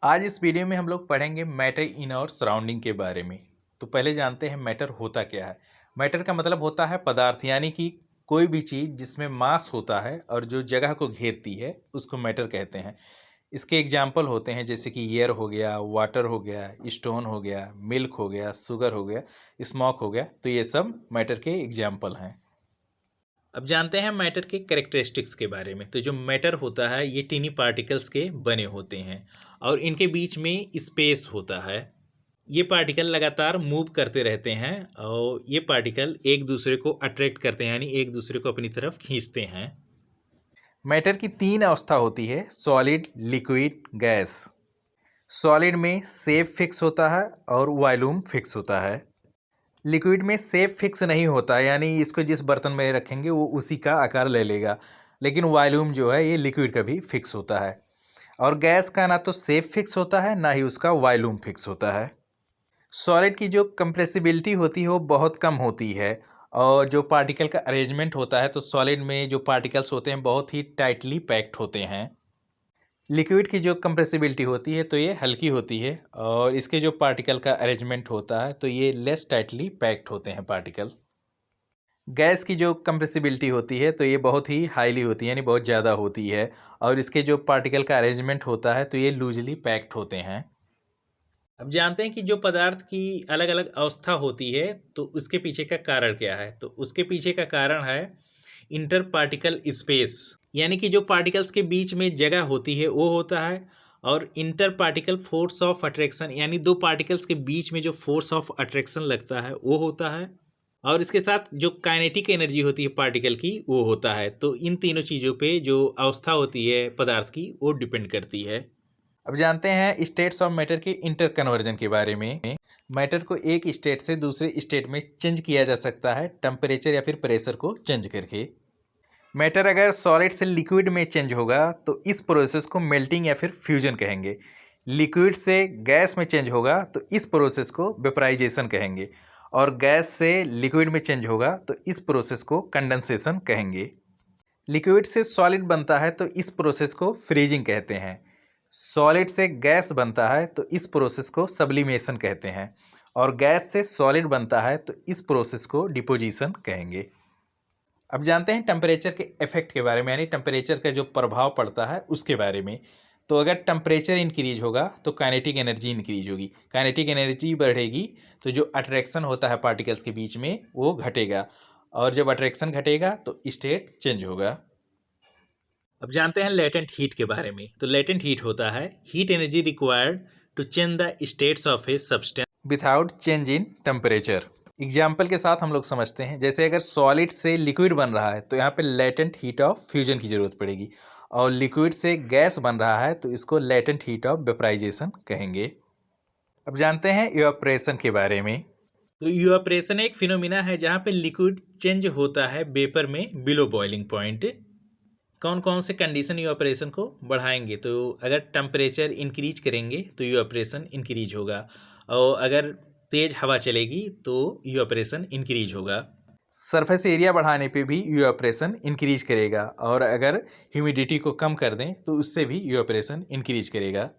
आज इस वीडियो में हम लोग पढ़ेंगे मैटर इन और सराउंडिंग के बारे में। तो पहले जानते हैं मैटर होता क्या है। मैटर का मतलब होता है पदार्थ, यानी कि कोई भी चीज़ जिसमें मास होता है और जो जगह को घेरती है उसको मैटर कहते हैं। इसके एग्जाम्पल होते हैं जैसे कि एयर हो गया, वाटर हो गया, स्टोन हो गया, मिल्क हो गया, शुगर हो गया, स्मोक हो गया। तो ये सब मैटर के एग्जाम्पल हैं। अब जानते हैं मैटर के कैरेक्टरिस्टिक्स के बारे में। तो जो मैटर होता है ये टीनी पार्टिकल्स के बने होते हैं और इनके बीच में स्पेस होता है। ये पार्टिकल लगातार मूव करते रहते हैं और ये पार्टिकल एक दूसरे को अट्रैक्ट करते हैं, यानी एक दूसरे को अपनी तरफ खींचते हैं। मैटर की तीन अवस्था होती है: सॉलिड, लिक्विड, गैस। सॉलिड में शेप फिक्स होता है और वॉल्यूम फिक्स होता है। लिक्विड में शेप फिक्स नहीं होता है, यानी इसको जिस बर्तन में रखेंगे वो उसी का आकार ले लेगा, लेकिन वॉल्यूम जो है ये लिक्विड का भी फिक्स होता है। और गैस का ना तो शेप फिक्स होता है ना ही उसका वॉल्यूम फिक्स होता है। सॉलिड की जो कंप्रेसिबिलिटी होती है वो बहुत कम होती है और जो पार्टिकल का अरेंजमेंट होता है, तो सॉलिड में जो पार्टिकल्स होते हैं बहुत ही टाइटली पैक्ड होते हैं। लिक्विड की जो कंप्रेसिबिलिटी होती है तो ये हल्की होती है और इसके जो पार्टिकल का अरेंजमेंट होता है तो ये लेस टाइटली पैक्ड होते हैं पार्टिकल। गैस की जो कंप्रेसिबिलिटी होती है तो ये बहुत ही हाईली होती है, यानी बहुत ज़्यादा होती है और इसके जो पार्टिकल का अरेंजमेंट होता है तो ये लूजली पैक्ड होते हैं। अब जानते हैं कि जो पदार्थ की अलग अलग अवस्था होती है तो उसके पीछे का कारण क्या है। तो उसके पीछे का कारण है इंटर पार्टिकल स्पेस, यानी कि जो पार्टिकल्स के बीच में जगह होती है वो होता है। और inter particle force of attraction, यानी दो पार्टिकल्स के बीच में जो फोर्स ऑफ अट्रैक्शन लगता है वो होता है। और इसके साथ जो काइनेटिक एनर्जी होती है पार्टिकल की वो होता है। तो इन तीनों चीज़ों पे जो अवस्था होती है पदार्थ की वो डिपेंड करती है। अब जानते हैं स्टेट्स ऑफ मैटर के इंटर कन्वर्जन के बारे में। मैटर को एक स्टेट से दूसरे स्टेट में चेंज किया जा सकता है टेम्परेचर या फिर प्रेशर को चेंज करके। मैटर अगर सॉलिड से लिक्विड में चेंज होगा तो इस प्रोसेस को मेल्टिंग या फिर फ्यूजन कहेंगे। लिक्विड से गैस में चेंज होगा तो इस प्रोसेस को वेपराइजेशन कहेंगे। और गैस से लिक्विड में चेंज होगा तो इस प्रोसेस को कंडेंसेशन कहेंगे। लिक्विड से सॉलिड बनता है तो इस प्रोसेस को फ्रीजिंग कहते हैं। सॉलिड से गैस बनता है तो इस प्रोसेस को सब्लिमेशन कहते हैं। और गैस से सॉलिड बनता है तो इस प्रोसेस को डिपोजिशन कहेंगे। अब जानते हैं टेम्परेचर के इफेक्ट के बारे में, यानी टेम्परेचर का जो प्रभाव पड़ता है उसके बारे में। तो अगर टेम्परेचर इंक्रीज होगा तो काइनेटिक एनर्जी इंक्रीज होगी। काइनेटिक एनर्जी बढ़ेगी तो जो अट्रैक्शन होता है पार्टिकल्स के बीच में वो घटेगा और जब अट्रैक्शन घटेगा तो स्टेट चेंज होगा। अब जानते हैं लेटेंट हीट के बारे में। तो लेटेंट हीट होता है heat energy required to change the states of a substance without change in temperature. Example के साथ हम लोग समझते हैं, जैसे अगर सॉलिड से लिक्विड बन रहा है तो यहाँ पे लेटेंट हीट ऑफ फ्यूजन की ज़रूरत पड़ेगी और लिक्विड से गैस बन रहा है तो इसको लेटेंट हीट ऑफ वेपराइजेशन कहेंगे। अब जानते हैं इवापोरेशन के बारे में। तो इवापोरेशन एक फिनोमिना है जहाँ पे लिक्विड चेंज होता है वेपर में बिलो बॉइलिंग पॉइंट। कौन कौन से कंडीशन इवापोरेशन को बढ़ाएंगे? तो अगर टेम्परेचर इंक्रीज करेंगे तो इवापोरेशन इंक्रीज होगा और अगर तेज़ हवा चलेगी तो इवापोरेशन इंक्रीज होगा। सरफेस एरिया बढ़ाने पे भी इवापोरेशन इंक्रीज करेगा और अगर ह्यूमिडिटी को कम कर दें तो उससे भी इवापोरेशन इंक्रीज करेगा।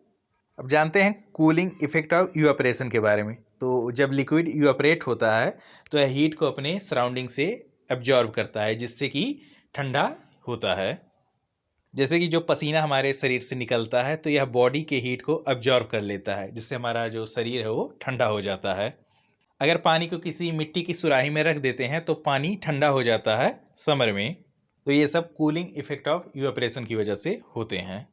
अब जानते हैं कूलिंग इफेक्ट ऑफ इवापोरेशन के बारे में। तो जब लिक्विड इवापोरेट होता है तो यह हीट को अपने सराउंडिंग से एब्जॉर्ब करता है जिससे कि ठंडा होता है। जैसे कि जो पसीना हमारे शरीर से निकलता है तो यह बॉडी के हीट को अब्जॉर्व कर लेता है जिससे हमारा जो शरीर है वो ठंडा हो जाता है। अगर पानी को किसी मिट्टी की सुराही में रख देते हैं तो पानी ठंडा हो जाता है समर में। तो ये सब कूलिंग इफेक्ट ऑफ इवेपोरेशन की वजह से होते हैं।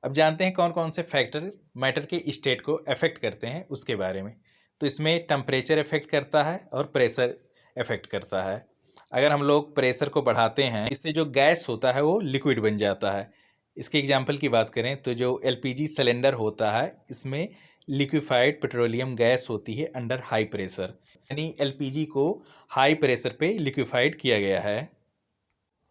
अब जानते हैं कौन कौन से फैक्टर मैटर के स्टेट को अफेक्ट करते हैं उसके बारे में। तो इसमें टेम्परेचर अफेक्ट करता है और प्रेशर अफेक्ट करता है। अगर हम लोग प्रेशर को बढ़ाते हैं इससे जो गैस होता है वो लिक्विड बन जाता है। इसके एग्जांपल की बात करें तो जो एलपीजी सिलेंडर होता है इसमें लिक्विफाइड पेट्रोलियम गैस होती है अंडर हाई प्रेशर, यानी एलपीजी को हाई प्रेशर पे लिक्विफाइड किया गया है।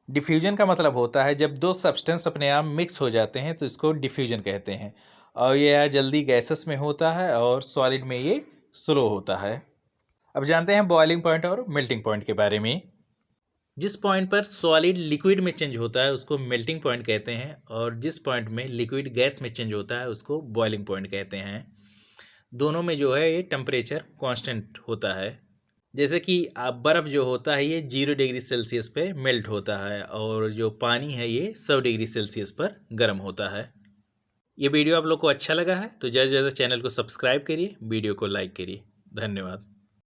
डिफ्यूजन का मतलब होता है जब दो सब्सटेंस अपने आप मिक्स हो जाते हैं तो इसको डिफ्यूजन कहते हैं और यह जल्दी गैसेस में होता है और सॉलिड में ये स्लो होता है। अब जानते हैं बॉइलिंग पॉइंट और मेल्टिंग पॉइंट के बारे में। जिस पॉइंट पर सॉलिड लिक्विड में चेंज होता है उसको मेल्टिंग पॉइंट कहते हैं, और जिस पॉइंट में लिक्विड गैस में चेंज होता है उसको बॉइलिंग पॉइंट कहते हैं। दोनों में जो है ये टेम्परेचर कांस्टेंट होता है। जैसे कि बर्फ़ जो होता है ये 0 डिग्री सेल्सियस पे मेल्ट होता है, और जो पानी है ये 100 डिग्री सेल्सियस पर गर्म होता है। ये वीडियो आप लोग को अच्छा लगा है तो ज़्यादा से ज़्यादा चैनल को सब्सक्राइब करिए, वीडियो को लाइक करिए। धन्यवाद।